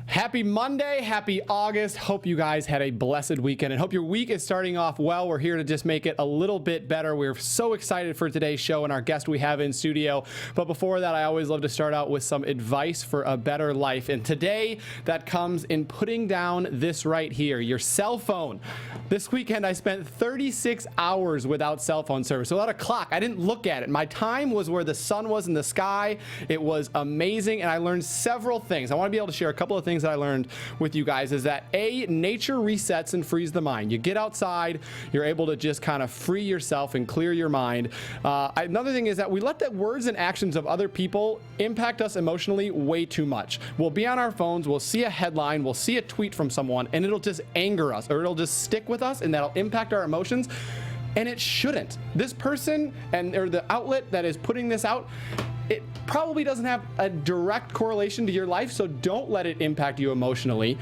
Happy Monday, happy August. Hope you guys had a blessed weekend and hope your week is starting off well. We're here to just make it a little bit better. We're so excited for today's show and our guest we have in studio. But before that, I always love to start out with some advice for a better life. And today, that comes in putting down this right here, your cell phone. This weekend, I spent 36 hours without cell phone service, without a clock. I didn't look at it. My time was where the sun was in the sky. It was amazing, and I learned several things. I want to be able to share a couple of things that I learned with you guys is that nature resets and frees the mind. You get outside, you're able to just kind of free yourself and clear your mind. Another thing is that we let the words and actions of other people impact us emotionally way too much. We'll be on our phones, we'll see a headline, we'll see a tweet from someone, and it'll just anger us, or it'll just stick with us, and that'll impact our emotions. And it shouldn't. This person or the outlet that is putting this out, it probably doesn't have a direct correlation to your life, so don't let it impact you emotionally.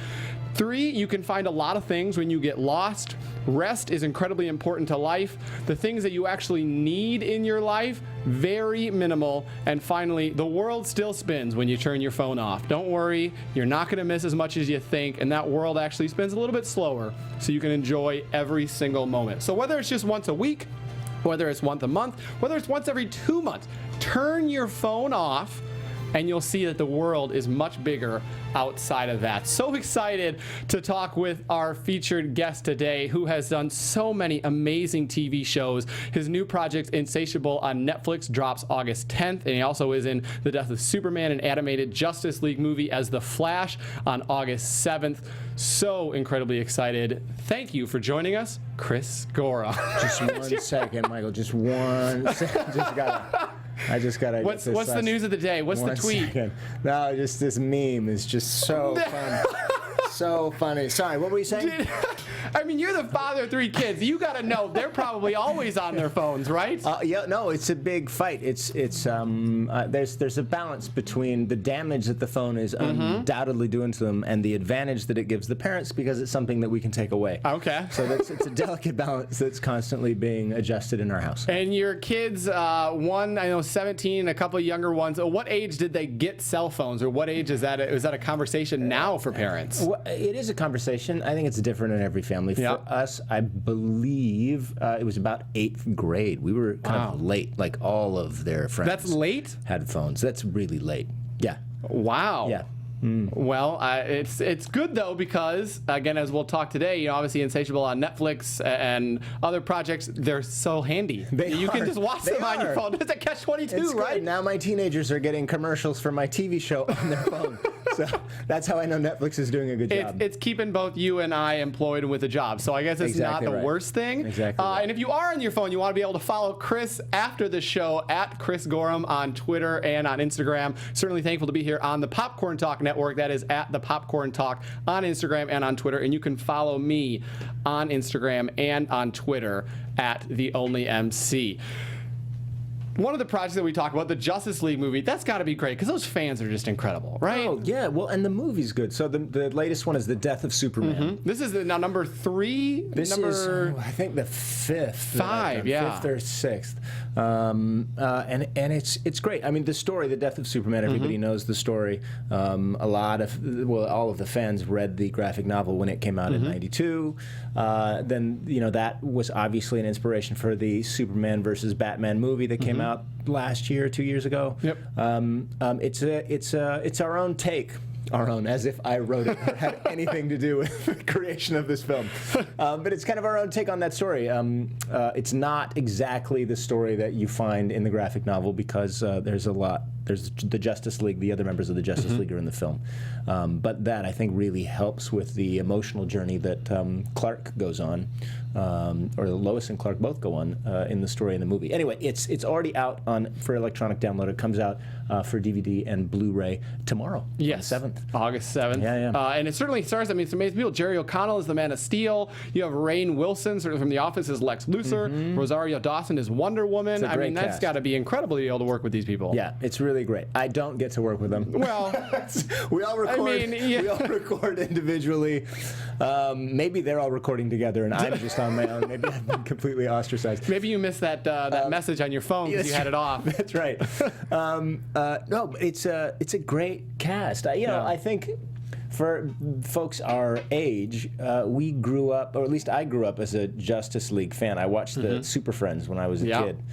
3, you can find a lot of things when you get lost. Rest is incredibly important to life. The things that you actually need in your life, very minimal. And finally, the world still spins when you turn your phone off. Don't worry, you're not going to miss as much as you think, and that world actually spins a little bit slower, so you can enjoy every single moment. So whether it's just once a week, whether it's once a month, whether it's once every 2 months, turn your phone off, and you'll see that the world is much bigger outside of that. So excited to talk with our featured guest today, who has done so many amazing TV shows. His new project, Insatiable, on Netflix drops August 10th, and he also is in The Death of Superman, an animated Justice League movie as The Flash on August 7th. So incredibly excited. Thank you for joining us, Chris Gorham. Just 1 second, Michael. Just 1 second. I just gotta. What's the news of the day? What's the tweet? Second. No, just this meme is just so fun. So funny. Sorry, what were you saying? I mean, you're the father of 3 kids. You got to know they're probably always on their phones, right? Yeah, no, it's a big fight. There's a balance between the damage that the phone is undoubtedly doing to them and the advantage that it gives the parents because it's something that we can take away. Okay. So it's a delicate balance that's constantly being adjusted in our house. And your kids, one, I know 17, and a couple of younger ones. What age did they get cell phones, or what age is that? Is that a conversation now for parents? Well, it is a conversation. I think it's different in every family. For us, I believe it was about 8th grade. We were kind of late, like all of their friends. That's late? Had phones. That's really late. Yeah. Wow. Yeah. Well, it's good though, because again, as we'll talk today, obviously Insatiable on Netflix and other projects, they're so handy. You can just watch them on your phone. It's a catch-22, right? Good. Now my teenagers are getting commercials for my TV show on their phone. So that's how I know Netflix is doing a good job. It's keeping both you and I employed with a job. So I guess it's exactly not the worst thing. Exactly. And if you are on your phone, you want to be able to follow Chris after the show at Chris Gorham on Twitter and on Instagram. Certainly thankful to be here on the Popcorn Talk Network. That is at the Popcorn Talk on Instagram and on Twitter. And you can follow me on Instagram and on Twitter at The Only MC. One of the projects that we talk about, the Justice League movie, that's got to be great because those fans are just incredible, right? Oh, yeah. Well, and the movie's good. So the latest one is The Death of Superman. This is now number 3? This is, I think, the 5th. 5, yeah. 5th or 6th. And it's great. I mean, the story, The Death of Superman, everybody knows the story. All of the fans read the graphic novel when it came out in '92. Then, that was obviously an inspiration for the Superman versus Batman movie that came out last year, 2 years ago. Yep. It's our own take. Our own, as if I wrote it or had anything to do with the creation of this film. But it's kind of our own take on that story. It's not exactly the story that you find in the graphic novel because there's the Justice League, the other members of the Justice League are in the film. But that, I think, really helps with the emotional journey that Clark goes on, or Lois and Clark both go on in the story in the movie. Anyway, it's already out for electronic download. It comes out for DVD and Blu-ray tomorrow, yes, on the 7th. August 7th. Yeah. And it certainly stars, some amazing people. Jerry O'Connell is the Man of Steel. You have Rainn Wilson, sort of from The Office, as Lex Luthor. Rosario Dawson is Wonder Woman. I mean, that's got to be incredible to be able to work with these people. Yeah, it's really great. I don't get to work with them. Well, we all record. We all record individually. Maybe they're all recording together, and I'm just on my own. Maybe I've been completely ostracized. Maybe you missed that message on your phone because you had it off. That's right. No, but it's a great cast. I think for folks our age, we grew up, or at least I grew up as a Justice League fan. I watched the Super Friends when I was a kid.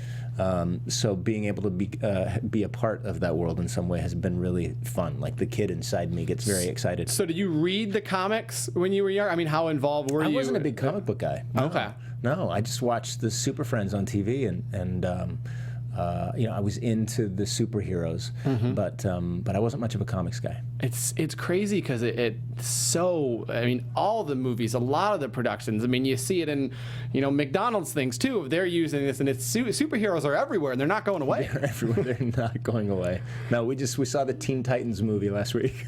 So being able to be a part of that world in some way has been really fun. Like the kid inside me gets very excited. So did you read the comics when you were young? I mean, how involved were you? I wasn't a big comic book guy. No. Okay. No, I just watched the Super Friends on TV, and I was into the superheroes, but I wasn't much of a comics guy. It's crazy because it's so, I mean, all the movies, a lot of the productions, I mean, you see it in, McDonald's things too. They're using this, and it's superheroes are everywhere, and they're not going away. They're everywhere. They're not going away. No, we saw the Teen Titans movie last week.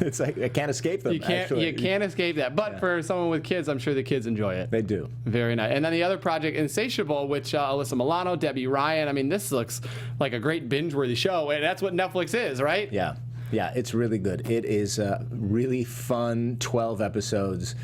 It's like I can't escape them. You can't escape that. But for someone with kids, I'm sure the kids enjoy it. They do. Very nice. And then the other project, Insatiable, which Alyssa Milano, Debbie Ryan. I mean, this looks like a great binge-worthy show, and that's what Netflix is, right? Yeah. Yeah, it's really good. It is really fun, 12 episodes.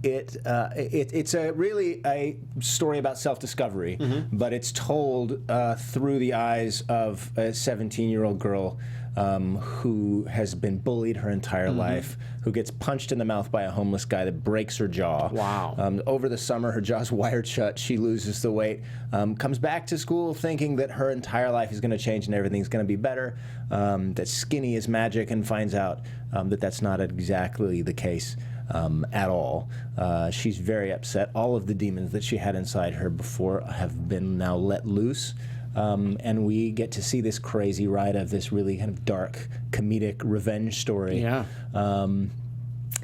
It's really a story about self-discovery, but it's told through the eyes of a 17-year-old girl who has been bullied her entire life, who gets punched in the mouth by a homeless guy that breaks her jaw. Wow. Over the summer, her jaw's wired shut. She loses the weight, comes back to school thinking that her entire life is going to change and everything's going to be better, that skinny is magic, and finds out that that's not exactly the case at all. She's very upset. All of the demons that she had inside her before have been now let loose. And we get to see this crazy ride of this really kind of dark, comedic revenge story. Yeah.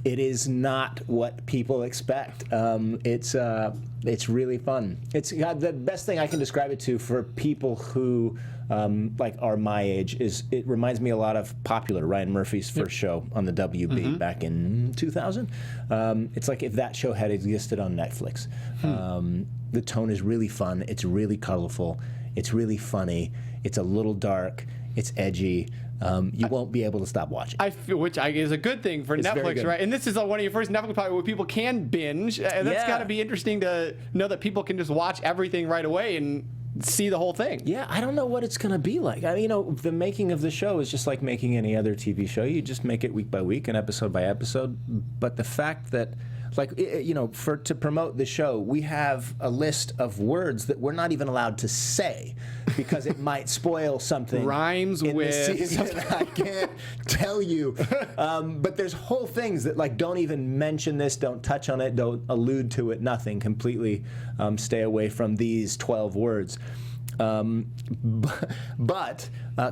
It is not what people expect. It's really fun. It's the best thing I can describe it to for people who are my age is it reminds me a lot of Popular, Ryan Murphy's first show on the WB back in 2000. It's like if that show had existed on Netflix. The tone is really fun. It's really colorful. It's really funny. It's a little dark. It's edgy. You won't be able to stop watching. Which is a good thing for Netflix, right? And this is one of your first Netflix projects where people can binge. And that's got to be interesting to know that people can just watch everything right away and see the whole thing. Yeah, I don't know what it's going to be like. The making of the show is just like making any other TV show. You just make it week by week and episode by episode. But the fact that to promote the show, we have a list of words that we're not even allowed to say because it might spoil something. Rhymes in with the season. I can't tell you. But there's whole things that don't even mention this, don't touch on it, don't allude to it, nothing. Completely stay away from these 12 words. But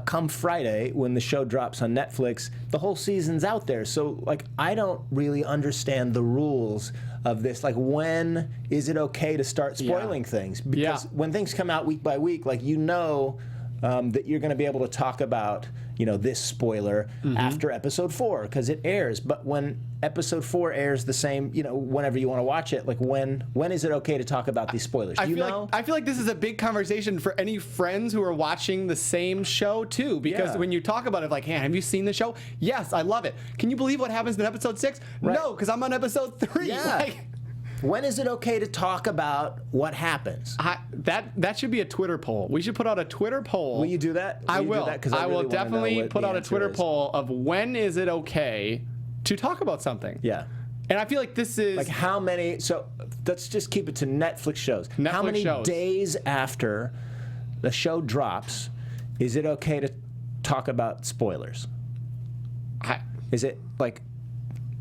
come Friday, when the show drops on Netflix, the whole season's out there. So, I don't really understand the rules of this. When is it okay to start spoiling things? Because when things come out week by week, that you're going to be able to talk about, this spoiler after episode 4 because it airs. But when episode 4 airs the same, whenever you want to watch it, when is it okay to talk about these spoilers? I feel like this is a big conversation for any friends who are watching the same show too, because when you talk about it, hey, have you seen the show? Yes, I love it. Can you believe what happens in episode 6? Right. No, because I'm on episode 3. Yeah. When is it okay to talk about what happens? That should be a Twitter poll. We should put out a Twitter poll. Will you do that? I will. I will definitely put out a Twitter poll of when is it okay to talk about something. Yeah. And I feel like this is... how many... So let's just keep it to Netflix shows. How many days after the show drops is it okay to talk about spoilers? Is it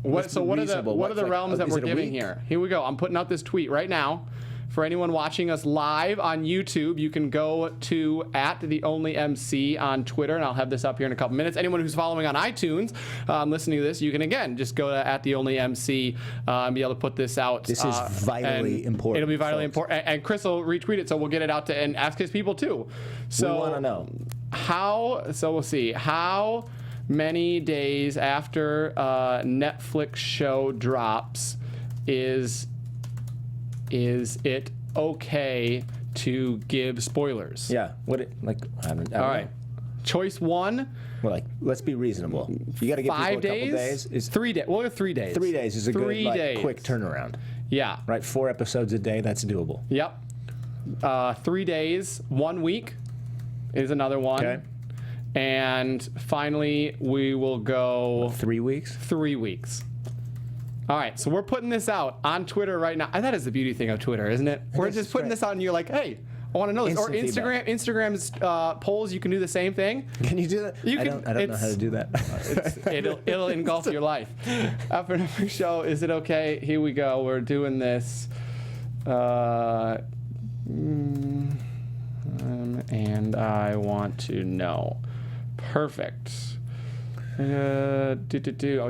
what are the realms that we're giving here? Here we go. I'm putting out this tweet right now. For anyone watching us live on YouTube, you can go to @TheOnlyMC on Twitter, and I'll have this up here in a couple minutes. Anyone who's following on iTunes, listening to this, you can again just go to @TheOnlyMC and be able to put this out. This is vitally important. It'll be vitally important, and Chris will retweet it, so we'll get it out and ask his people too. So we want to know we'll see how many days after Netflix show drops is it okay to give spoilers? Yeah. I don't All right. know. Choice 1. Well, let's be reasonable. You got to give people a couple days. 3 days. Well, 3 days. 3 days is a good quick turnaround. Yeah. Right. 4 episodes a day. That's doable. Yep. 3 days. 1 week is another one. Okay. And finally, we will go 3 weeks. 3 weeks. All right, so we're putting this out on Twitter right now. And that is the beauty thing of Twitter, isn't it? We're just putting this out, and you're like, hey, I want to know this. Or Instant Instagram's polls, you can do the same thing. Can you do that? I don't know how to do that. It'll engulf your life. After another show, is it okay? Here we go. We're doing this. And I want to know. Perfect. Always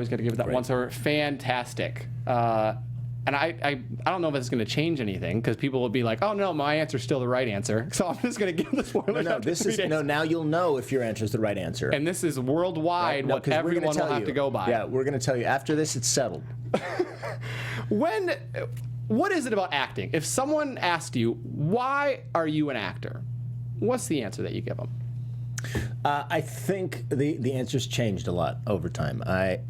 got to give it that once over. Fantastic. And I don't know if it's going to change anything because people will be like, oh no, my answer's still the right answer. So I'm just going to give the spoilers. Now you'll know if your answer is the right answer. And this is worldwide, what everyone will have to go by. Yeah, we're going to tell you after this. It's settled. What is it about acting? If someone asked you, why are you an actor? What's the answer that you give them? I think the answer's changed a lot over time. I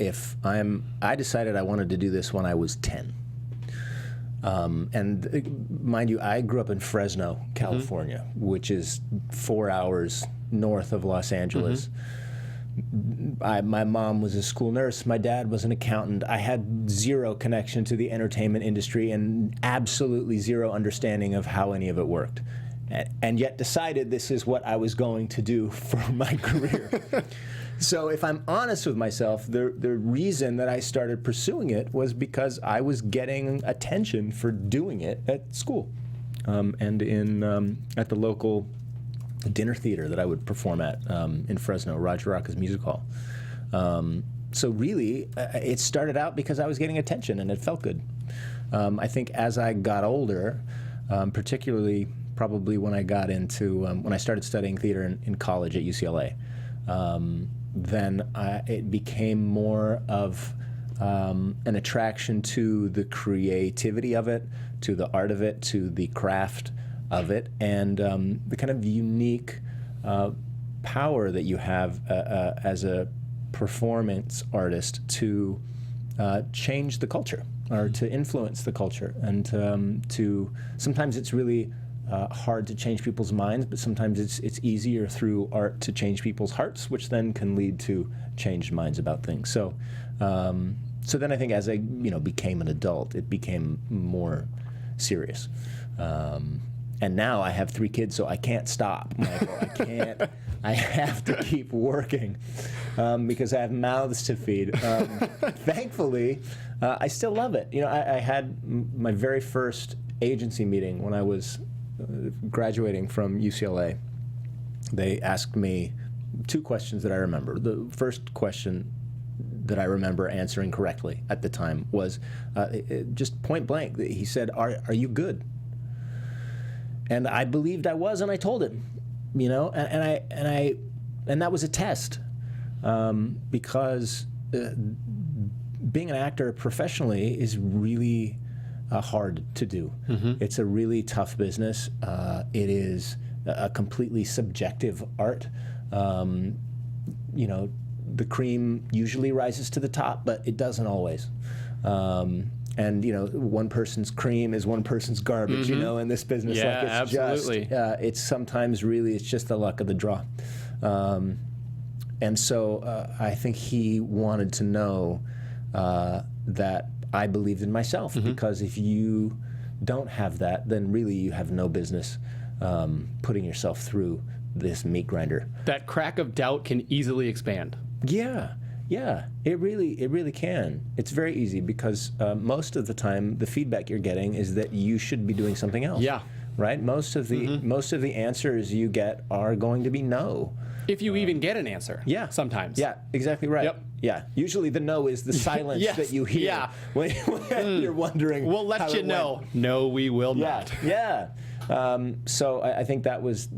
decided I wanted to do this when I was 10. And mind you, I grew up in Fresno, California, which is 4 hours north of Los Angeles. My mom was a school nurse. My dad was an accountant. I had zero connection to the entertainment industry and absolutely zero understanding of how any of it worked. And yet decided this is what I was going to do for my career. So if I'm honest with myself, the reason that I started pursuing it was because I was getting attention for doing it at school and at the local dinner theater that I would perform at in Fresno, Roger Rocca's Music Hall. So really, it started out because I was getting attention and it felt good. I think as I got older, particularly probably when I got into, when I started studying theater in college at UCLA, then it became more of an attraction to the creativity of it, to the art of it, to the craft of it, and the kind of unique power that you have as a performance artist to change the culture or to influence the culture, and to sometimes it's really hard to change people's minds, but sometimes it's easier through art to change people's hearts, which then can lead to changed minds about things. So, so then I think as I became an adult, it became more serious. And now I have 3 kids, so I can't stop, Michael. I can't. I have to keep working because I have mouths to feed. Thankfully, I still love it. I had my very first agency meeting when I was graduating from UCLA. They asked me 2 questions that I remember. The first question that I remember answering correctly at the time was just point blank. He said, "Are you good?" And I believed I was, and I told him, and that was a test because being an actor professionally is really hard to do. It's a really tough business. It is a completely subjective art. The cream usually rises to the top, but it doesn't always. And one person's cream is one person's garbage. In this business, yeah, it's absolutely. It's sometimes really it's just the luck of the draw. And so I think he wanted to know that I believed in myself, because if you don't have that, then really you have no business putting yourself through this meat grinder. That crack of doubt can easily expand. Yeah, it really can. It's very easy because most of the time the feedback you're getting is that you should be doing something else. Yeah. Right? Most of the answers you get are going to be no. If you even get an answer. Yeah. Sometimes. Yeah, exactly right. Yep. Yeah. Usually the no is the silence that you hear when you're wondering. We'll let you know. No, we will not. Yeah. So I think that was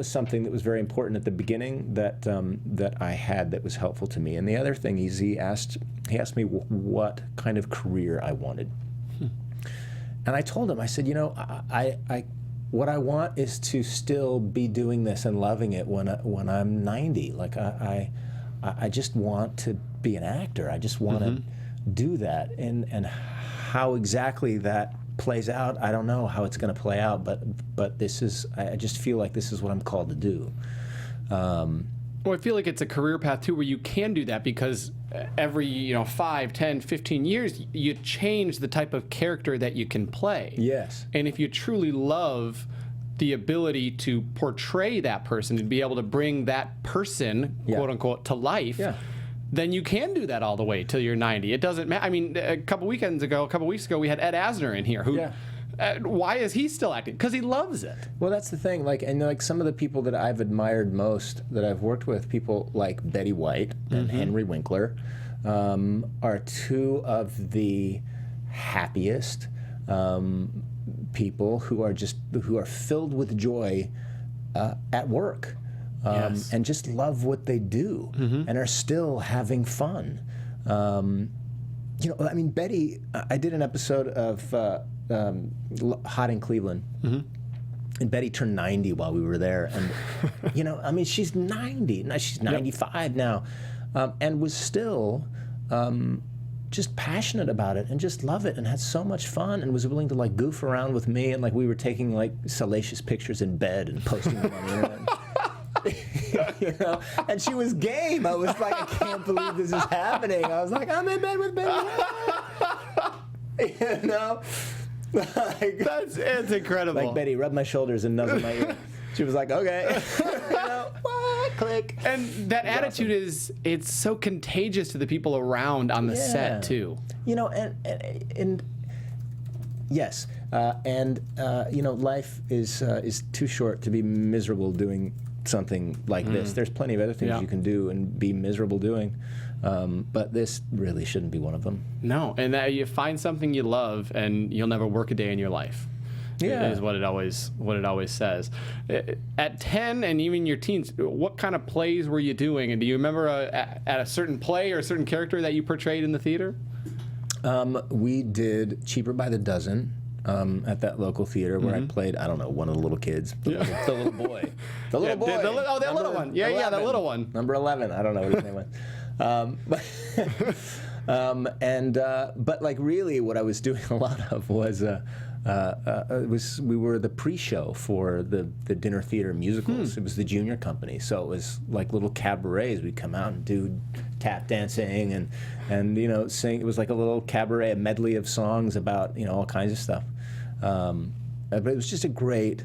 something that was very important at the beginning that I had that was helpful to me. And the other thing is he asked me what kind of career I wanted. And I told him, I said, what I want is to still be doing this and loving it when I'm 90. Like I just want to be an actor. I just want to do that. And how exactly that plays out, I don't know how it's going to play out. But I just feel like this is what I'm called to do. Well, I feel like it's a career path too where you can do that because every 5, 10, 15 years you change the type of character that you can play. Yes. And if you truly love the ability to portray that person and be able to bring that person, quote unquote, to life, then you can do that all the way till you're 90. It doesn't matter. I mean, a couple weeks ago, we had Ed Asner in here who. Why is he still acting? Because he loves it. Well, that's the thing. Like some of the people that I've admired most that I've worked with, people like Betty White and Henry Winkler, are two of the happiest people who are filled with joy at work, and just love what they do and are still having fun. I mean, Betty. I did an episode of. Hot in Cleveland, and Betty turned 90 while we were there, and I mean, she's 90, she's 95 now, and was still just passionate about it and just love it and had so much fun and was willing to like goof around with me, and like we were taking like salacious pictures in bed and posting them on the internet. And she was game. I was like, I can't believe this is happening. I was like, I'm in bed with Betty. It's incredible. Like, Betty, rub my shoulders and nuzzle my ear. She was like, okay. What? Click. And that attitude it's so contagious to the people around on the set too. And yes, life is too short to be miserable doing something like this. There's plenty of other things you can do and be miserable doing. But this really shouldn't be one of them. No, and that you find something you love, and you'll never work a day in your life. Is what it always says. At 10 and even your teens, what kind of plays were you doing? And do you remember at a certain play or a certain character that you portrayed in the theater? We did Cheaper by the Dozen. At that local theater where I played, I don't know, one of the little kids, the little boy. The little boy. That little one. Yeah, that little one. Number 11. I don't know what his name was. But like really what I was doing a lot of was we were the pre-show for the dinner theater musicals. It was the junior company, so it was like little cabarets. We'd come out and do tap dancing and sing. It was like a little cabaret, a medley of songs about all kinds of stuff. But it was just a great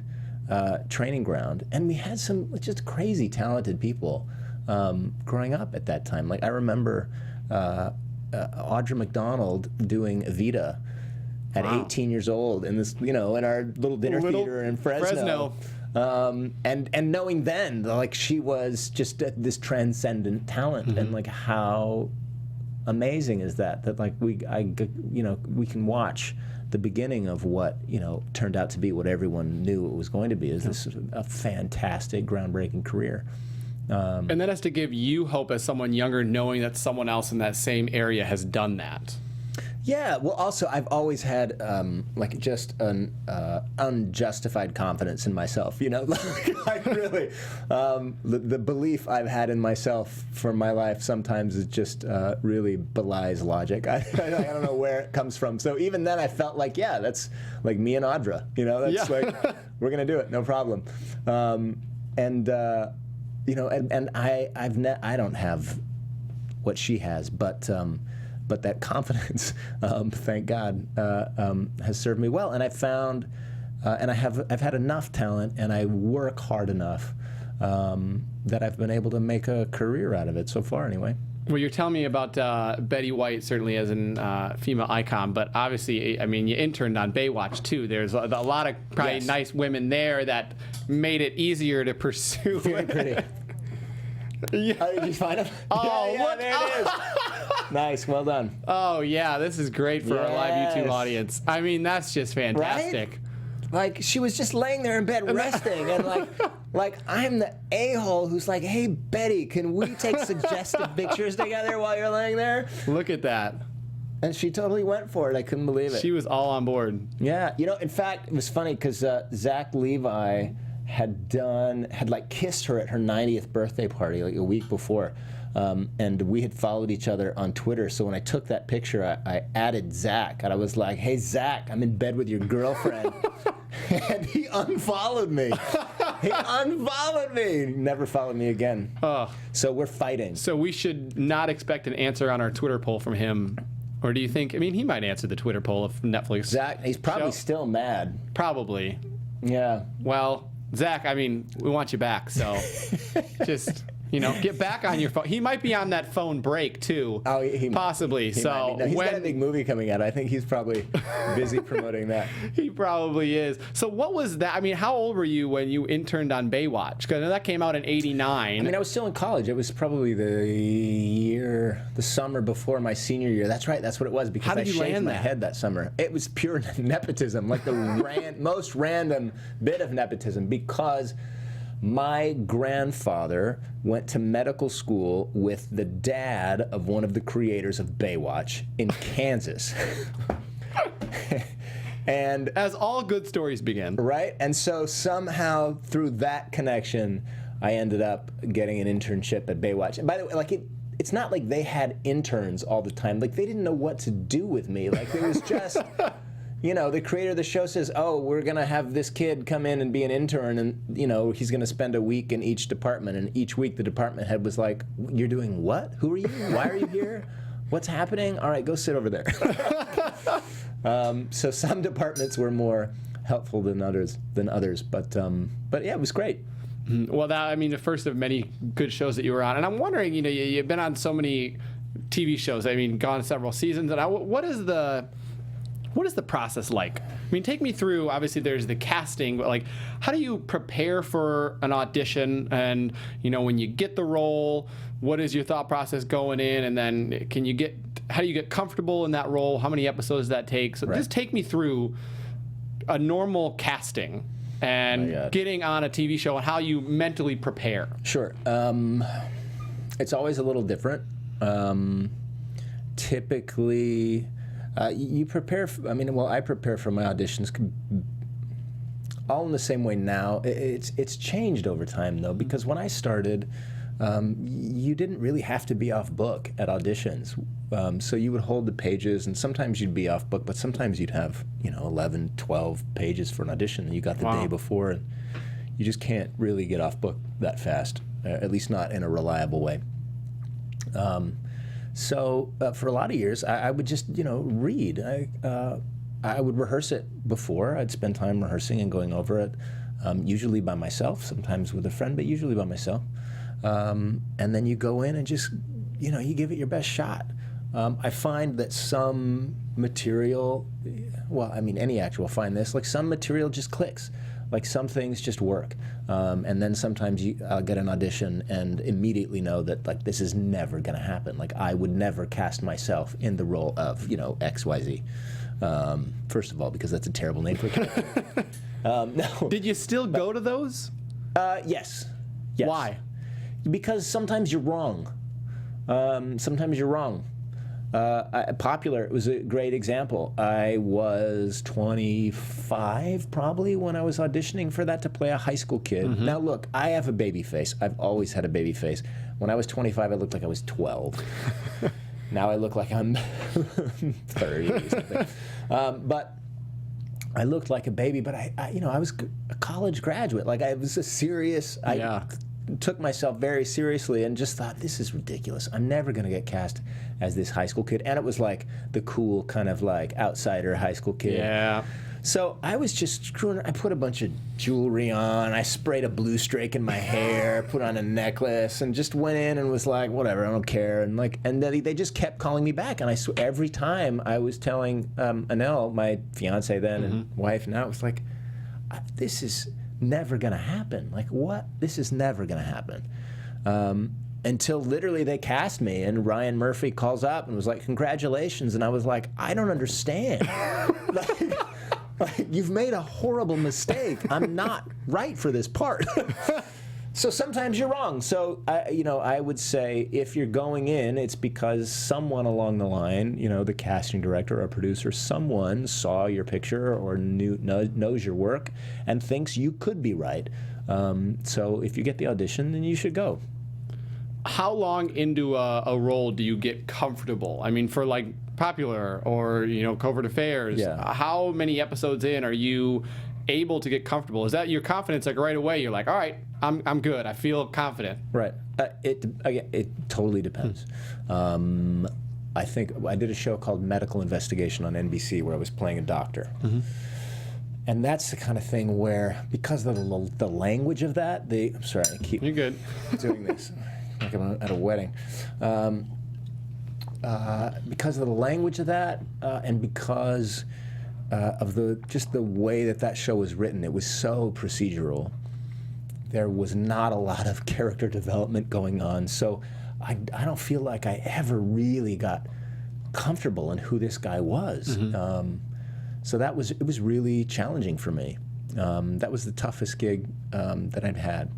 training ground, and we had some just crazy talented people growing up at that time. Like I remember Audra McDonald doing Evita at 18 years old in this, in our little dinner theater in Fresno. And knowing then, like she was just this transcendent talent, and like how amazing is that like we can watch the beginning of what turned out to be what everyone knew it was going to be. Is this a fantastic, groundbreaking career? And that has to give you hope as someone younger, knowing that someone else in that same area has done that. Yeah, well, also, I've always had, like, just an unjustified confidence in myself, Like, really, the belief I've had in myself for my life sometimes is just really belies logic. I don't know where it comes from. So even then, I felt like, yeah, that's like me and Audra, That's like, we're going to do it, no problem. And I don't have what she has, but that confidence, thank God, has served me well. And I found, and I've had enough talent, and I work hard enough that I've been able to make a career out of it so far, anyway. Well, you're telling me about Betty White, certainly as a female icon, but obviously, I mean, you interned on Baywatch, too. There's a lot of probably nice women there that made it easier to pursue. Very pretty. Yeah. Did you find them? Oh, yeah, there it is. Nice, well done. Oh, yeah, this is great for our live YouTube audience. I mean, that's just fantastic. Right? Like, she was just laying there in bed resting, and like I'm the a-hole who's like, hey, Betty, can we take suggestive pictures together while you're laying there? Look at that. And she totally went for it. I couldn't believe it. She was all on board. Yeah. In fact, it was funny because Zach Levi had kissed her at her 90th birthday party like a week before. And we had followed each other on Twitter. So when I took that picture, I added Zach. And I was like, hey, Zach, I'm in bed with your girlfriend. And he unfollowed me. He unfollowed me. Never followed me again. So we're fighting. So we should not expect an answer on our Twitter poll from him. Or do you think, I mean, he might answer the Twitter poll if Netflix. Zach, he's probably still mad. Probably. Yeah. Well, Zach, I mean, we want you back, so just, get back on your phone. He might be on that phone break, too. Oh, he possibly. He might be. No, he's got a big movie coming out. I think he's probably busy promoting that. He probably is. So what was that? I mean, how old were you when you interned on Baywatch? Because that came out in '89. I mean, I was still in college. It was probably the summer before my senior year. That's right. That's what it was. Because how did you I shaved land my that? head that summer. It was pure nepotism, like the most random bit of nepotism, because my grandfather went to medical school with the dad of one of the creators of Baywatch in Kansas. And as all good stories begin. Right? And so somehow through that connection, I ended up getting an internship at Baywatch. And by the way, it's not like they had interns all the time. Like, they didn't know what to do with me. Like, it was just... the creator of the show says, oh, we're going to have this kid come in and be an intern, and, he's going to spend a week in each department. And each week the department head was like, you're doing what? Who are you? Why are you here? What's happening? All right, go sit over there. So some departments were more helpful than others. But yeah, it was great. Well, the first of many good shows that you were on. And I'm wondering, you've been on so many TV shows. I mean, gone several seasons. And what is the process like? I mean, take me through, obviously there's the casting, but how do you prepare for an audition? And, when you get the role, what is your thought process going in? And then how do you get comfortable in that role? How many episodes does that take? So just take me through a normal casting and getting on a TV show and how you mentally prepare. Sure. It's always a little different. Typically... you prepare, I prepare for my auditions all in the same way now. It's changed over time, though, because when I started, you didn't really have to be off book at auditions. So you would hold the pages, and sometimes you'd be off book, but sometimes you'd have, 11, 12 pages for an audition that you got the day before, and you just can't really get off book that fast, at least not in a reliable way. So for a lot of years, I would just, read. I would rehearse it before. I'd spend time rehearsing and going over it, usually by myself, sometimes with a friend, but usually by myself. And then you go in and just, you give it your best shot. I find that some material, any actor will find this, some material just clicks. Some things just work. And then sometimes I'll get an audition and immediately know that, this is never going to happen. I would never cast myself in the role of, XYZ. First of all, because that's a terrible name for a character. No. Did you still go to those? Yes. Why? Because sometimes you're wrong. Popular was a great example. I was 25 probably when I was auditioning for that to play a high school kid. Mm-hmm. Now look, I have a baby face. I've always had a baby face. When I was 25, I looked like I was 12. Now I look like I'm 30 or something. But I looked like a baby, but I was a college graduate. I was a serious... took myself very seriously and just thought, this is ridiculous. I'm never going to get cast as this high school kid. And it was the cool kind of outsider high school kid. Yeah. So I was just screwing. I put a bunch of jewelry on. I sprayed a blue streak in my hair, put on a necklace, and just went in and was like, whatever, I don't care. And and then they just kept calling me back. And every time I was telling Anel, my fiance then and wife now, it was like, this is never gonna happen. What? This is never gonna happen. Until literally they cast me, and Ryan Murphy calls up and was like, congratulations. And I was like, I don't understand. You've made a horrible mistake. I'm not right for this part. So sometimes you're wrong. So I would say if you're going in, it's because someone along the line, the casting director or producer, someone saw your picture or knows your work and thinks you could be right. So if you get the audition, then you should go. How long into a role do you get comfortable? I mean, for Popular or Covert Affairs, how many episodes in are you able to get comfortable? Is that your confidence, like right away? You're like, all right, I'm good. I feel confident. Right. It totally depends. I think I did a show called Medical Investigation on NBC where I was playing a doctor. And that's the kind of thing where, because of the language of that, I'm sorry, I keep You're good. doing this like I'm at a wedding. Because of the language of that, and because of the way that show was written, it was so procedural. There was not a lot of character development going on, so I don't feel like I ever really got comfortable in who this guy was. So it was really challenging for me. That was the toughest gig that I'd had.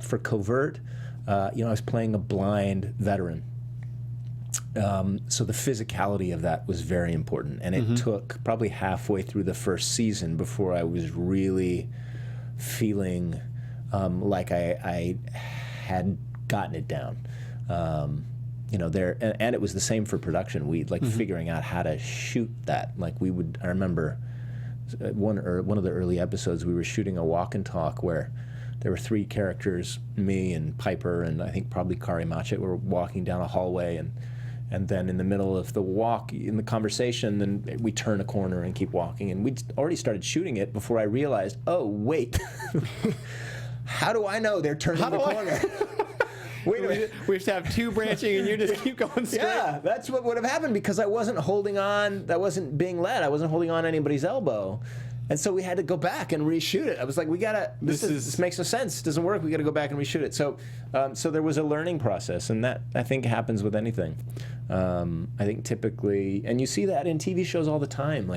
For Covert, I was playing a blind veteran. So the physicality of that was very important, and it took probably halfway through the first season before I was really feeling like I had gotten it down. And it was the same for production. We figuring out how to shoot that. I remember one of the early episodes, we were shooting a walk and talk where there were three characters, me and Piper and I think probably Kari Machet, were walking down a hallway, and then in the middle of the walk, in the conversation, then we turn a corner and keep walking, and we'd already started shooting it before I realized, oh wait, how do I know they're turning the corner? Wait a minute. We just have two branching and you just keep going straight. Yeah, that's what would have happened because I wasn't holding on, I wasn't being led, I wasn't holding on anybody's elbow. And so we had to go back and reshoot it. I was like, this makes no sense, it doesn't work, we gotta go back and reshoot it. So there was a learning process, and that I think happens with anything. I think typically, and you see that in TV shows all the time,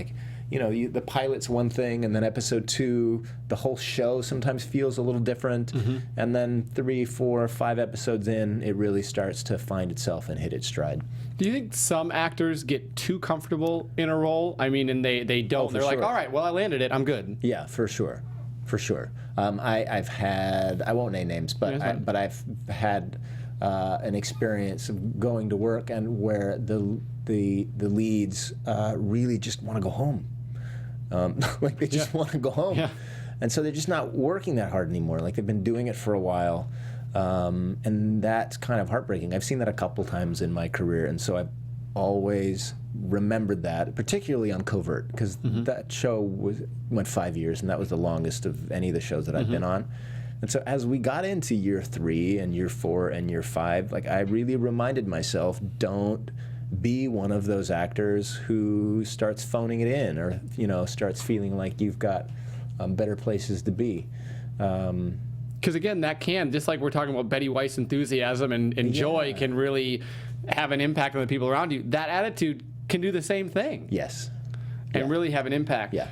the pilot's one thing, and then episode 2, the whole show sometimes feels a little different, and then 3, 4, 5 episodes in, it really starts to find itself and hit its stride. Do you think some actors get too comfortable in a role? I mean, and they don't. They're like, all right, well, I landed it, I'm good. Yeah, for sure. I've had, I won't name names, but I've had an experience of going to work and where the leads really just want to go home. They just want to go home. Yeah. And so they're just not working that hard anymore. They've been doing it for a while. And that's kind of heartbreaking. I've seen that a couple times in my career, and so I've always remembered that, particularly on Covert, because that show went 5 years, and that was the longest of any of the shows that I've been on. And so as we got into year 3 and year 4 and year 5, I really reminded myself, don't be one of those actors who starts phoning it in, or starts feeling like you've got better places to be. Because again, that can, just like we're talking about Betty White's enthusiasm and joy can really have an impact on the people around you. That attitude can do the same thing. Yes. And really have an impact. Yeah.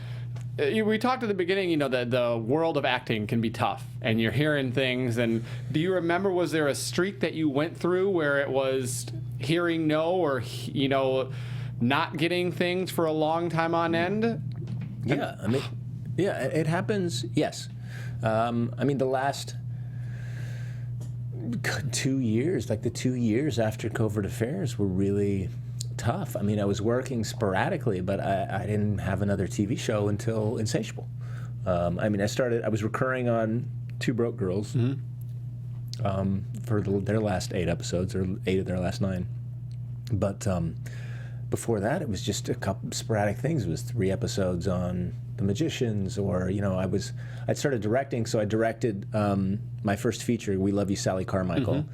We talked at the beginning, the world of acting can be tough, and you're hearing things. And do you remember, was there a streak that you went through where it was hearing no, or not getting things for a long time on end? Yeah, it happens. Yes, the last 2 years, the 2 years after Covert Affairs, were really tough. I was working sporadically, but I didn't have another TV show until Insatiable. I was recurring on Two Broke Girls for their last 8 episodes, or 8 of their last 9. But before that, it was just a couple sporadic things. It was 3 episodes on The Magicians, or I'd started directing, so I directed my first feature, We Love You, Sally Carmichael.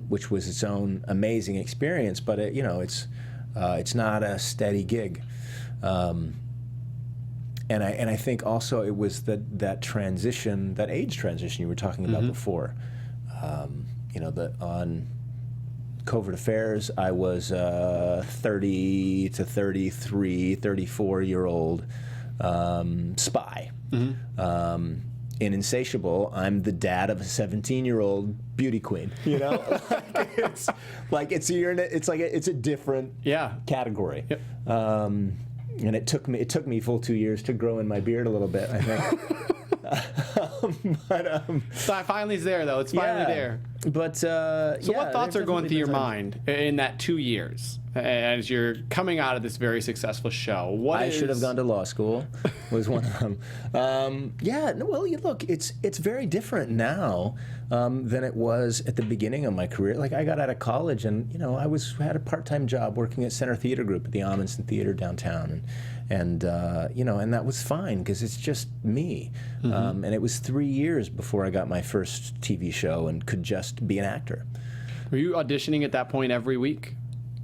Which was its own amazing experience, but it's not a steady gig, and I think also it was that transition, that age transition you were talking about before. On Covert Affairs, I was 30 to 33, 34-year-old spy. In Insatiable, I'm the dad of a 17-year-old beauty queen. It's a different category. Yep. And it took me full 2 years to grow in my beard a little bit, I think. So finally it's there, though. It's finally there. But So what thoughts are going through your mind in that 2 years as you're coming out of this very successful show? I should have gone to law school was one of them. Look, it's very different now than it was at the beginning of my career. Like, I got out of college and, had a part-time job working at Center Theater Group at the Amundsen Theater downtown. And that was fine because it's just me. And it was 3 years before I got my first TV show and could just be an actor. Were you auditioning at that point every week?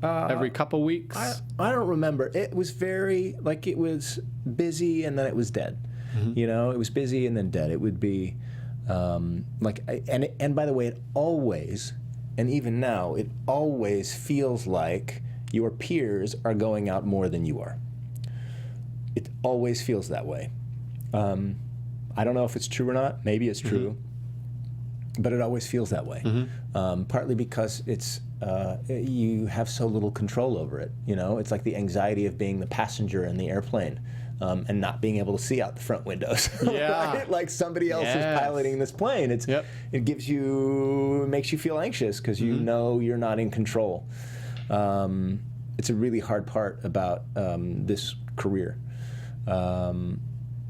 Every couple weeks? I don't remember. It was it was busy and then it was dead. It was busy and then dead. It would be and by the way, it always, and even now, it always feels like your peers are going out more than you are. It always feels that way. I don't know if it's true or not. Maybe it's true. But it always feels that way. Partly because it's you have so little control over it. It's like the anxiety of being the passenger in the airplane and not being able to see out the front windows. Yeah. Right? Like somebody else is piloting this plane. It makes you feel anxious because you know you're not in control. It's a really hard part about this career.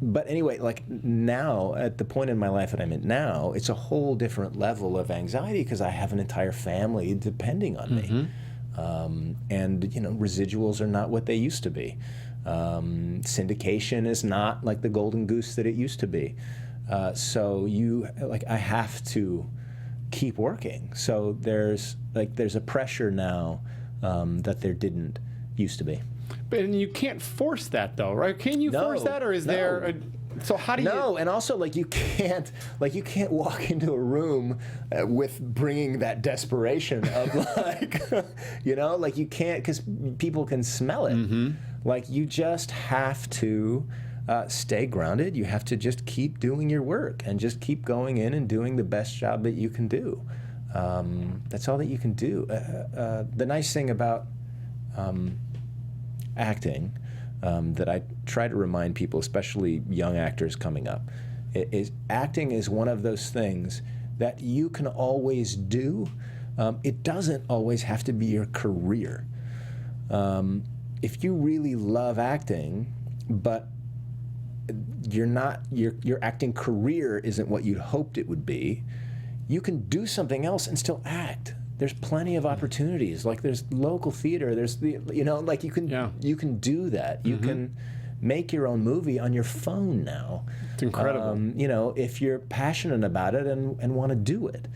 But anyway, like now, at the point in my life that I'm in now, it's a whole different level of anxiety because I have an entire family depending on me. And, residuals are not what they used to be. Syndication is not like the golden goose that it used to be. So I have to keep working. So there's a pressure now that there didn't used to be. And you can't force that, though, right? Can you force that, or is there? So how do you? No, and also you can't walk into a room with bringing that desperation of you can't because people can smell it. You just have to stay grounded. You have to just keep doing your work and just keep going in and doing the best job that you can do. That's all that you can do. The nice thing about acting that I try to remind people, especially young actors coming up, is acting is one of those things that you can always do. It doesn't always have to be your career. If you really love acting, but your acting career isn't what you'd hoped it would be, you can do something else and still act. There's plenty of opportunities. Like there's local theater. There's you can do that. You can make your own movie on your phone now. It's incredible. If you're passionate about it and want to do it.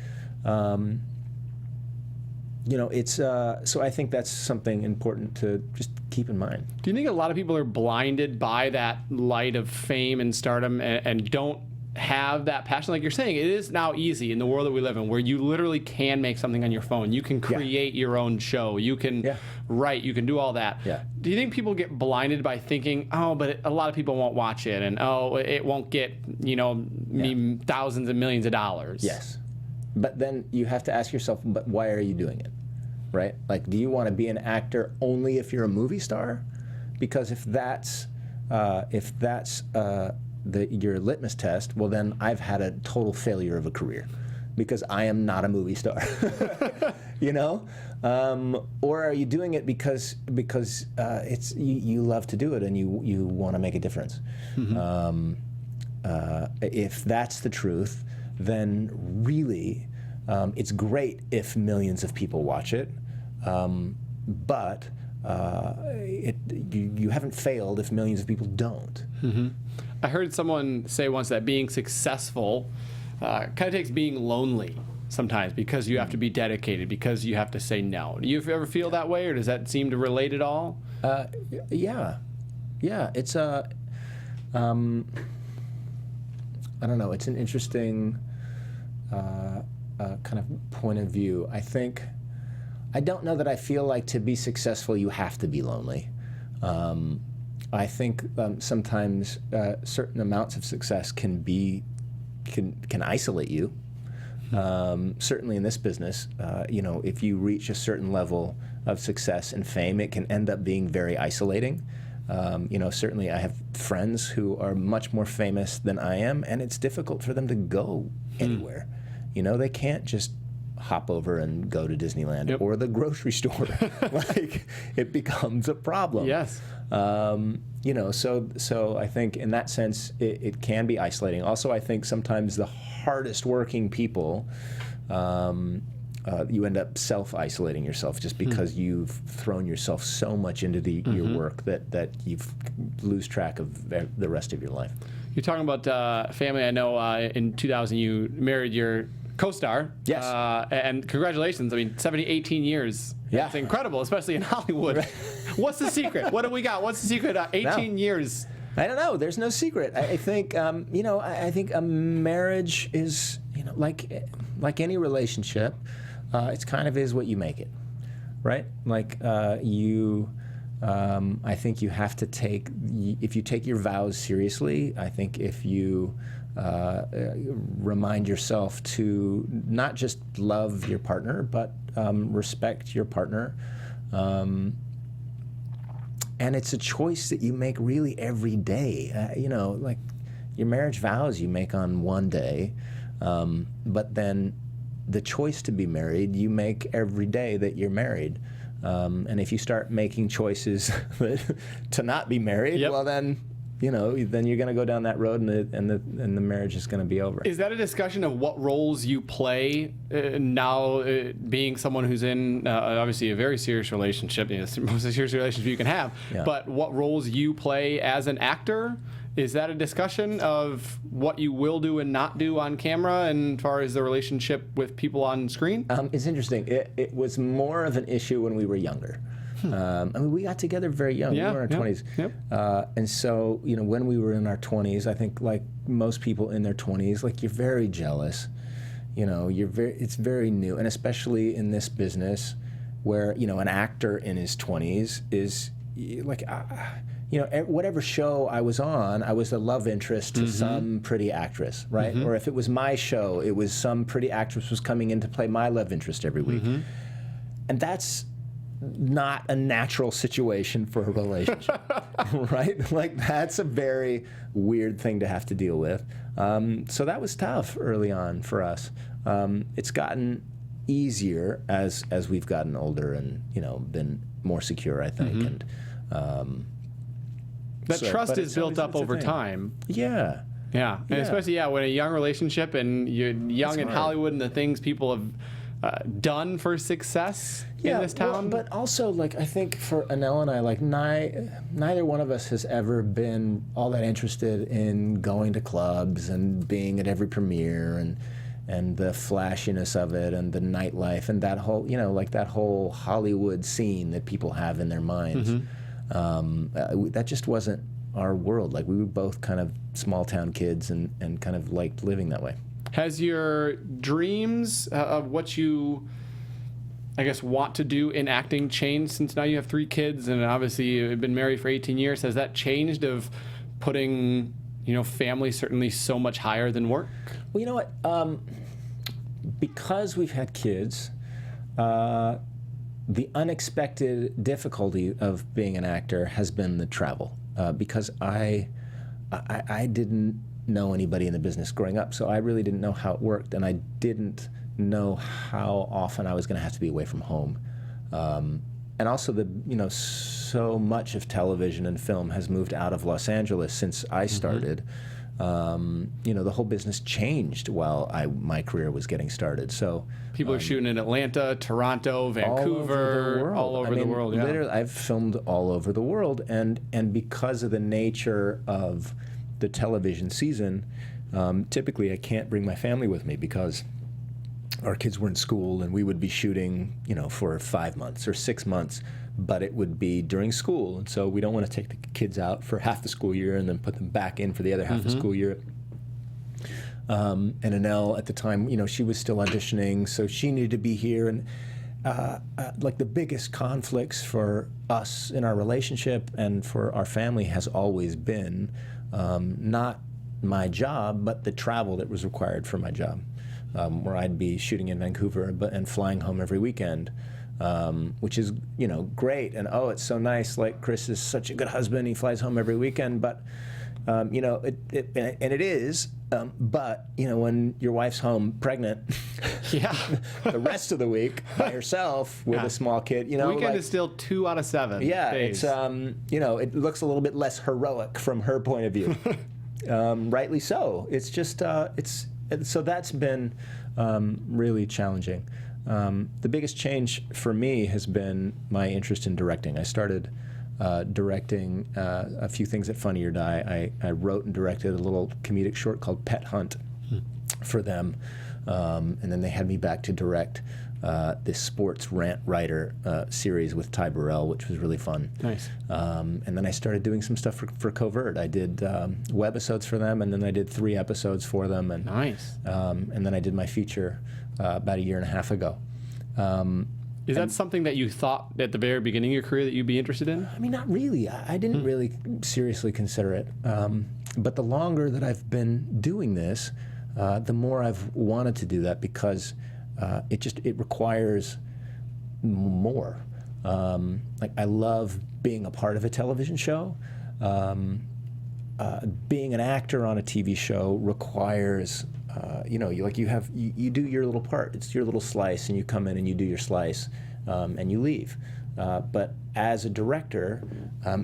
So I think that's something important to just keep in mind. Do you think a lot of people are blinded by that light of fame and stardom and don't have that passion? Like you're saying, it is now easy in the world that we live in where you literally can make something on your phone. You can create your own show. You can write. You can do all that. Yeah. Do you think people get blinded by thinking, but a lot of people won't watch it and, it won't get, me thousands and millions of dollars? Yes. But then you have to ask yourself, but why are you doing it? Right? Like, do you want to be an actor only if you're a movie star? Because if that's your litmus test, well then I've had a total failure of a career because I am not a movie star. Or are you doing it because it's you love to do it and you want to make a difference? If that's the truth, then really it's great if millions of people watch it, but you haven't failed if millions of people don't. I heard someone say once that being successful kind of takes being lonely sometimes because you have to be dedicated, because you have to say no. Do you ever feel that way, or does that seem to relate at all? Yeah. It's I don't know. It's an interesting kind of point of view. I don't know that I feel like to be successful you have to be lonely. I think sometimes certain amounts of success can isolate you. Certainly in this business, if you reach a certain level of success and fame, it can end up being very isolating. Certainly I have friends who are much more famous than I am, and it's difficult for them to go anywhere. They can't just hop over and go to Disneyland Yep. or the grocery store. Like, it becomes a problem. Yes. So I think in that sense, it can be isolating. Also, I think sometimes the hardest working people, you end up self-isolating yourself just because you've thrown yourself so much into your work that you lose track of the rest of your life. You're talking about family. I know in 2000 you married your co-star. Yes. And congratulations. I mean, 18 years. Yeah. That's incredible, especially in Hollywood. Right. What's the secret? What do we got? What's the secret? 18 years. I don't know. There's no secret. I think, I think a marriage is, like any relationship, it's kind of is what you make it, right? Like I think you have to if you take your vows seriously, I think if you remind yourself to not just love your partner, but respect your partner. And it's a choice that you make really every day. Like your marriage vows you make on one day, but then the choice to be married you make every day that you're married. And if you start making choices to not be married, Yep. well then you're going to go down that road, and the marriage is going to be over. Is that a discussion of what roles you play now, being someone who's in obviously a very serious relationship, the most serious relationship you can have, Yeah. but what roles you play as an actor? Is that a discussion of what you will do and not do on camera, and as far as the relationship with people on screen? It's interesting. It was more of an issue when we were younger. I mean, we got together very young. Yeah, we were in our 20s. Yep. And so, when we were in our 20s, I think like most people in their 20s, like you're very jealous. It's very new. And especially in this business where, an actor in his 20s is like, whatever show I was on, I was the love interest to some pretty actress, right? Or if it was my show, it was some pretty actress was coming in to play my love interest every week. And that's not a natural situation for a relationship, right? Like, that's a very weird thing to have to deal with. So that was tough early on for us. It's gotten easier as we've gotten older and, been more secure, I think. And That trust is it's built up a over thing. time. Yeah. Yeah, and especially when a young relationship and you're young in hard. Hollywood and the things people have done for success in this town. But also, like, I think for Anel and I, like, neither one of us has ever been all that interested in going to clubs and being at every premiere and the flashiness of it and the nightlife and that whole, that whole Hollywood scene that people have in their minds. That just wasn't our world. Like, we were both kind of small town kids and kind of liked living that way. Has your dreams of what you, I guess, want to do in acting changed since now you have 3 kids and obviously you've been married for 18 years? Has that changed of putting, family certainly so much higher than work? Well, you know what? Because we've had kids, the unexpected difficulty of being an actor has been the travel. Because I didn't know anybody in the business growing up, so I really didn't know how it worked, and I didn't know how often I was going to have to be away from home. And also, so much of television and film has moved out of Los Angeles since I started. The whole business changed while my career was getting started. So people are shooting in Atlanta, Toronto, Vancouver, all over the world. Yeah. Literally, I've filmed all over the world, and because of the nature of the television season, typically I can't bring my family with me because our kids were in school and we would be shooting, for 5 months or 6 months, but it would be during school. And so we don't want to take the kids out for half the school year and then put them back in for the other half of the school year. And Anel at the time, she was still auditioning, so she needed to be here. And like the biggest conflicts for us in our relationship and for our family has always been not my job, but the travel that was required for my job, where I'd be shooting in Vancouver and flying home every weekend, which is, great. And, oh, it's so nice. Like, Chris is such a good husband. He flies home every weekend. But, You know, and it is, but, you know, when your wife's home pregnant, Yeah. the rest of the week by herself with a small kid, you know. Weekend is still 2 out of 7 days. It's, you know, it looks a little bit less heroic from her point of view. Rightly so. It's just, so that's been really challenging. The biggest change for me has been my interest in directing. I started directing a few things at Funny or Die. I wrote and directed a little comedic short called Pet Hunt for them, and then they had me back to direct this sports rant writer series with Ty Burrell, which was really fun. Nice. And then I started doing some stuff for Covert. I did webisodes for them, and then I did 3 episodes for them. And, Nice. And then I did my feature about 1.5 years ago. Is that something that you thought at the very beginning of your career that you'd be interested in? I mean, not really. I didn't really seriously consider it. But the longer that I've been doing this, the more I've wanted to do that because it requires more. Like, I love being a part of a television show. Being an actor on a TV show requires, you know, you do your little part. It's your little slice, and you come in and you do your slice, and you leave. But as a director,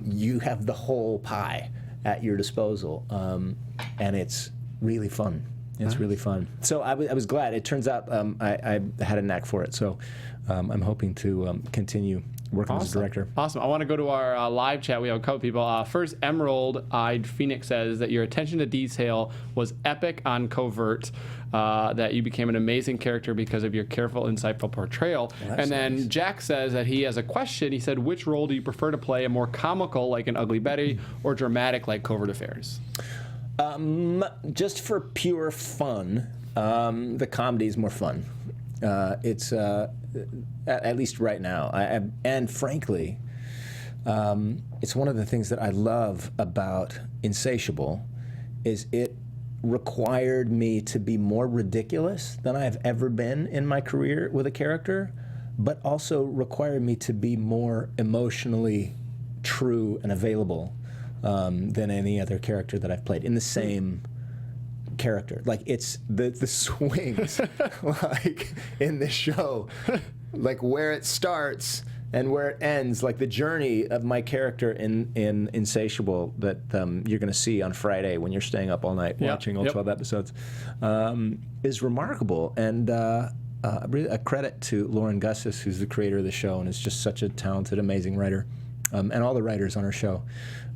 you have the whole pie at your disposal, and it's really fun. It's really fun. So I was glad. It turns out I had a knack for it. So I'm hoping to continue working as a director. Awesome. I want to go to our live chat. We have a couple people. First, Emerald-Eyed Phoenix says that your attention to detail was epic on Covert, that you became an amazing character because of your careful, insightful portrayal. Well, and then nice. Jack says that he has a question. He said, which role do you prefer to play, a more comical like an Ugly Betty or dramatic like Covert Affairs? Just for pure fun, the comedy is more fun. It's at least right now, and frankly, it's one of the things that I love about Insatiable, is it required me to be more ridiculous than I've ever been in my career with a character, but also required me to be more emotionally true and available than any other character that I've played in the same character. Like, it's the swings like in this show, like where it starts and where it ends, like the journey of my character in Insatiable that you're going to see on Friday when you're staying up all night watching all 12 episodes, is remarkable. And really a credit to Lauren Gussis, who's the creator of the show and is just such a talented, amazing writer, and all the writers on our show.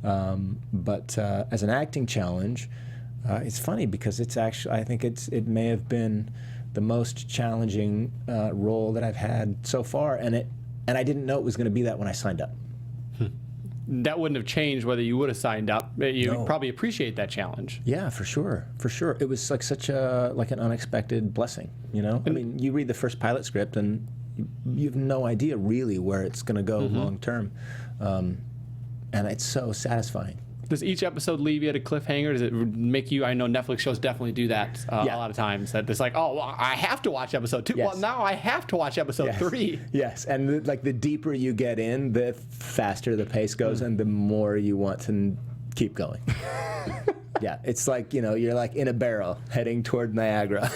But as an acting challenge, it's funny because it's actually, I think it may have been the most challenging role that I've had so far, and I didn't know it was going to be that when I signed up. That wouldn't have changed whether you would have signed up. You probably appreciate that challenge. Yeah, for sure, for sure. It was like such an unexpected blessing, you know? I mean, you read the first pilot script and you have no idea really where it's going to go long term, and it's so satisfying. Does each episode leave you at a cliffhanger? Does it make you? I know Netflix shows definitely do that a lot of times. That it's like, oh, well, I have to watch episode 2. Yes. Well, now I have to watch episode 3. Yes, and the deeper you get in, the faster the pace goes, and the more you want to keep going. Yeah, it's like, you know, you're like in a barrel heading toward Niagara.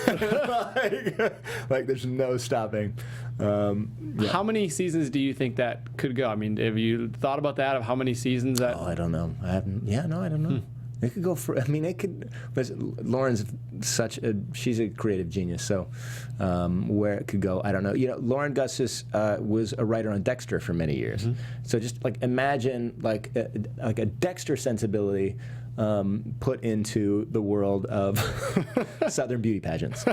like there's no stopping. How many seasons do you think that could go? I mean, have you thought about that, of how many seasons that? Oh, I don't know. I haven't. Yeah, no, I don't know. It could go for. I mean, it could. But Lauren's she's a creative genius. So where it could go, I don't know. You know, Lauren Gussis was a writer on Dexter for many years. So just like imagine like a Dexter sensibility put into the world of Southern beauty pageants.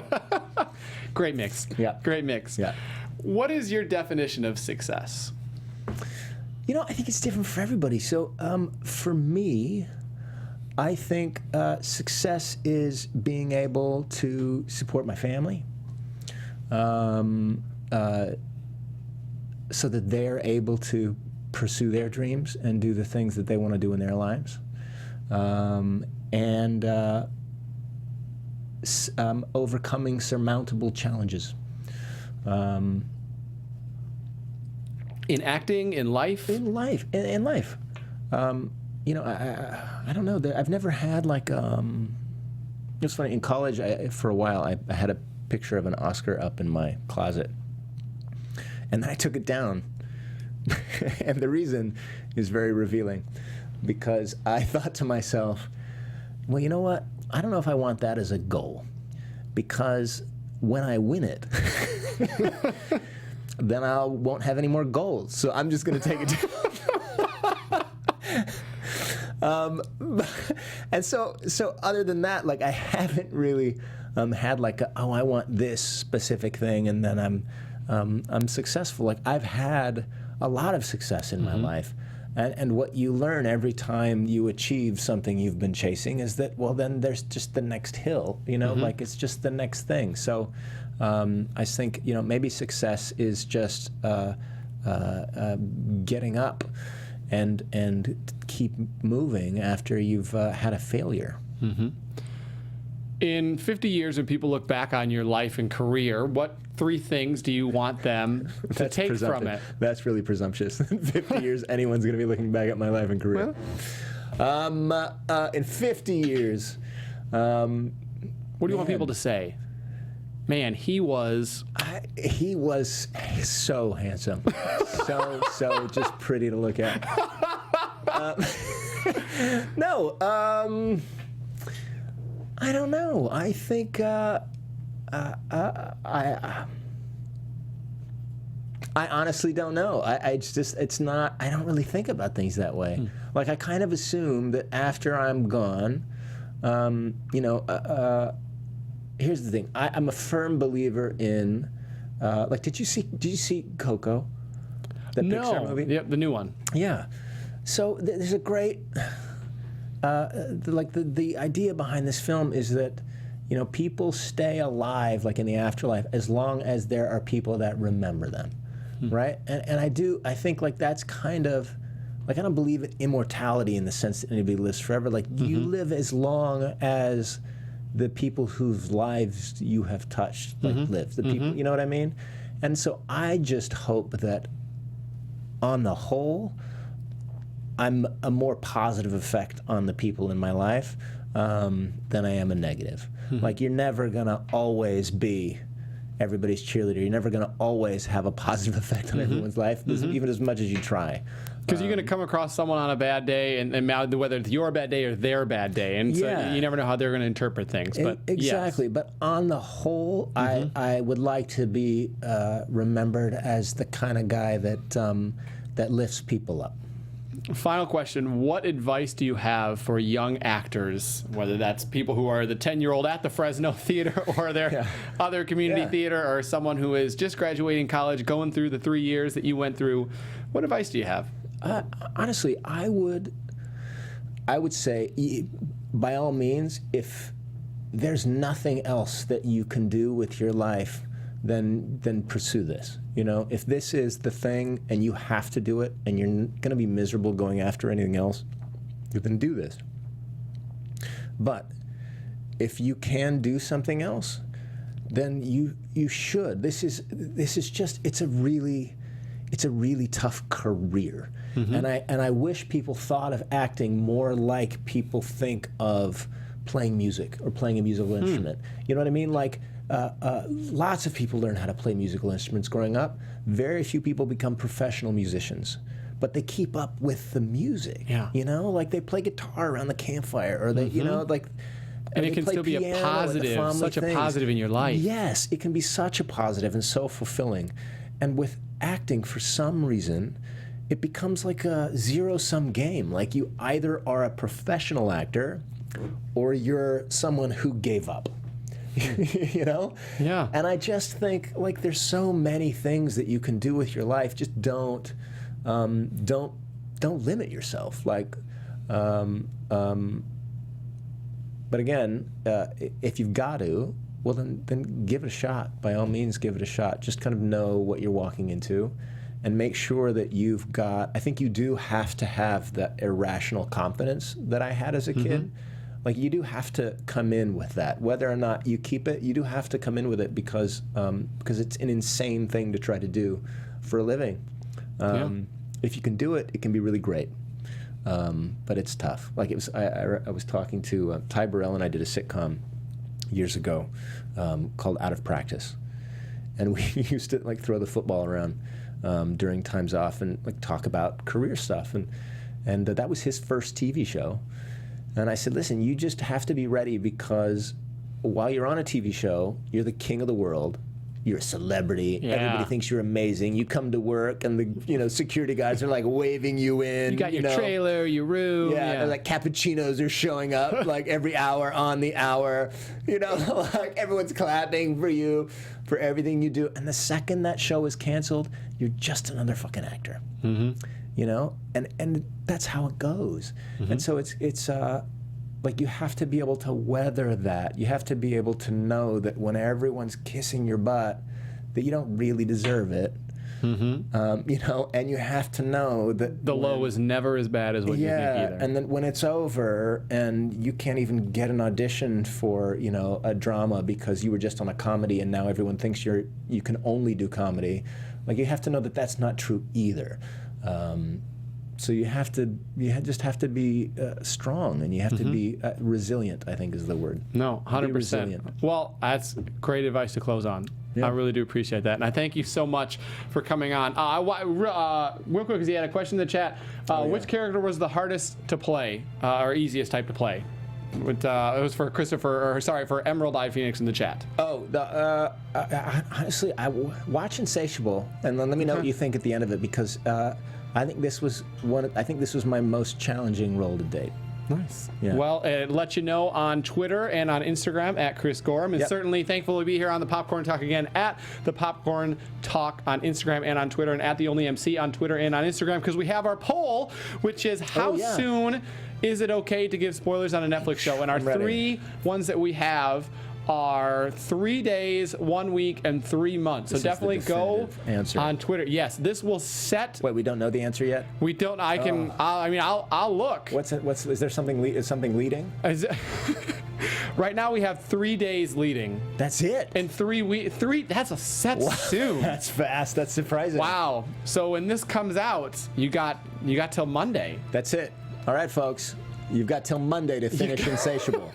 Great mix. Yeah. Great mix. Yeah. What is your definition of success? You know, I think it's different for everybody. So for me, I think success is being able to support my family so that they're able to pursue their dreams and do the things that they want to do in their lives. And overcoming surmountable challenges. In acting, in life? In life. You you know, I don't know. I've never had like, it's funny, in college, for a while, I had a picture of an Oscar up in my closet. And then I took it down. And the reason is very revealing. Because I thought to myself, well, you know what? I don't know if I want that as a goal. Because when I win it, then I won't have any more goals. So I'm just going to take it down. And so other than that, like, I haven't really had like, I want this specific thing, and then I'm successful. Like, I've had a lot of success in my life. And what you learn every time you achieve something you've been chasing is that, well, then there's just the next hill, you know, like it's just the next thing. So I think, you know, maybe success is just getting up and keep moving after you've had a failure. In 50 years, when people look back on your life and career, what 3 things do you want them to take from it? That's really presumptuous. In 50 years, anyone's going to be looking back at my life and career. In 50 years... what do you want people to say? Man, he was so handsome. so just pretty to look at. I don't know. I think I honestly don't know. It's not. I don't really think about things that way. Like, I kind of assume that after I'm gone, you know. Here's the thing. I'm a firm believer in. Like, did you see Coco? The Pixar movie? Yep, the new one. Yeah. So there's a great. The idea behind this film is that, you know, people stay alive, like, in the afterlife, as long as there are people that remember them, right? And I think, like, that's kind of, like, I don't believe in immortality in the sense that anybody lives forever. Like, you live as long as the people whose lives you have touched, like, live. The people, you know what I mean? And so I just hope that, on the whole, I'm a more positive effect on the people in my life than I am a negative. Like, you're never going to always be everybody's cheerleader. You're never going to always have a positive effect on everyone's life, even as much as you try. Because you're going to come across someone on a bad day, and whether it's your bad day or their bad day, and so you never know how they're going to interpret things. But exactly. Yes. But on the whole, I would like to be remembered as the kind of guy that lifts people up. Final question. What advice do you have for young actors, whether that's people who are the 10-year-old at the Fresno Theater or their other community theater, or someone who is just graduating college, going through the 3 years that you went through? What advice do you have? Honestly, I would say, by all means, if there's nothing else that you can do with your life, then pursue this. You know, if this is the thing and you have to do it and you're going to be miserable going after anything else, then do this. But if you can do something else, then you should. This is just, it's a really tough career. And I wish people thought of acting more like people think of playing music or playing a musical instrument. You know what I mean? Like, lots of people learn how to play musical instruments growing up. Very few people become professional musicians, but they keep up with the music. Yeah. You know, like, they play guitar around the campfire, or they, you know, like. And it can still be a positive, such a positive in your life. Yes, it can be such a positive and so fulfilling. And with acting, for some reason, it becomes like a zero-sum game. Like, you either are a professional actor or you're someone who gave up. You know? Yeah. And I just think, like, there's so many things that you can do with your life. Just don't limit yourself. Like, but again, if you've got to, well, then give it a shot. By all means, give it a shot. Just kind of know what you're walking into, and make sure that you've got. I think you do have to have that irrational confidence that I had as a kid. Like, you do have to come in with that. Whether or not you keep it, you do have to come in with it because it's an insane thing to try to do for a living. If you can do it, it can be really great. but it's tough. Like it was, I was talking to Ty Burrell, and I did a sitcom years ago called Out of Practice, and we used to like throw the football around during times off and like talk about career stuff, and that was his first TV show. And I said, listen, you just have to be ready, because while you're on a TV show, you're the king of the world. You're a celebrity. Yeah. Everybody thinks you're amazing. You come to work, and the security guys are like waving you in. You got your trailer, your room. Yeah, and like cappuccinos are showing up like every hour on the hour. Like everyone's clapping for you for everything you do. And the second that show is canceled, you're just another fucking actor. And that's how it goes. And so it's like you have to be able to weather that. You have to be able to know that when everyone's kissing your butt, that you don't really deserve it. And you have to know that the low is never as bad as what you think either. And then when it's over and you can't even get an audition for a drama because you were just on a comedy and now everyone thinks you can only do comedy, like you have to know that that's not true either. So you just have to be strong, and you have to be resilient, I think is the word. No, 100%. Well, that's great advice to close on. Yeah. I really do appreciate that. And I thank you so much for coming on. Real quick, because he had a question in the chat. Which character was the hardest to play, or easiest type to play? It was for for Emerald Eye Phoenix in the chat. Honestly, watch Insatiable, and then let me know what you think at the end of it, because I think this was my most challenging role to date. Nice. Yeah. Well, it lets you know on Twitter and on Instagram at Chris Gorham. And certainly thankful to be here on the Popcorn Talk again at the Popcorn Talk on Instagram and on Twitter, and at the Only MC on Twitter and on Instagram, because we have our poll, which is how soon is it okay to give spoilers on a Netflix show? And our three ones that we have are 3 days, 1 week, and 3 months. So definitely go on Twitter. Yes, this will set. Wait, we don't know the answer yet? We don't. I can. I'll look. Is there something? Is something leading? Right now we have 3 days leading. That's it. In 3 weeks. That's soon. That's fast. That's surprising. Wow. So when this comes out, you got till Monday. That's it. All right, folks. You've got till Monday to finish Insatiable.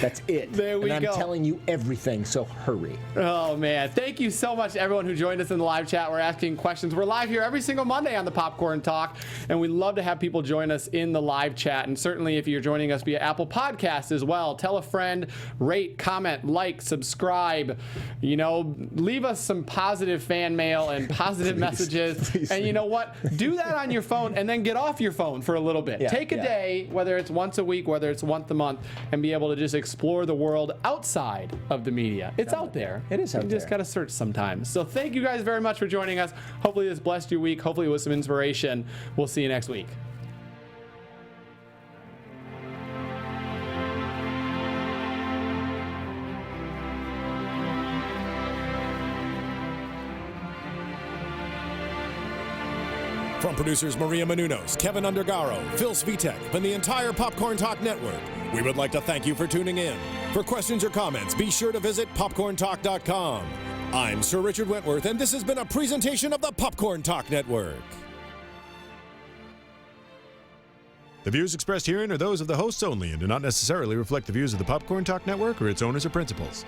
That's it. There we go. And I'm telling you everything, so hurry. Oh, man. Thank you so much to everyone who joined us in the live chat. We're asking questions. We're live here every single Monday on the Popcorn Talk, and we love to have people join us in the live chat. And certainly if you're joining us via Apple Podcasts as well, tell a friend, rate, comment, like, subscribe. Leave us some positive fan mail and positive messages. Please. And you know what? Do that on your phone, and then get off your phone for a little bit. Yeah, take a day, whether it's once a week, whether it's once a month, and be able to just explore the world outside of the media. It's out there. It is out there. You just got to search sometimes. So thank you guys very much for joining us. Hopefully this blessed your week. Hopefully it was some inspiration. We'll see you next week. From producers Maria Menounos, Kevin Undergaro, Phil Svitek, and the entire Popcorn Talk Network, we would like to thank you for tuning in. For questions or comments, be sure to visit popcorntalk.com. I'm Sir Richard Wentworth, and this has been a presentation of the Popcorn Talk Network. The views expressed herein are those of the hosts only and do not necessarily reflect the views of the Popcorn Talk Network or its owners or principals.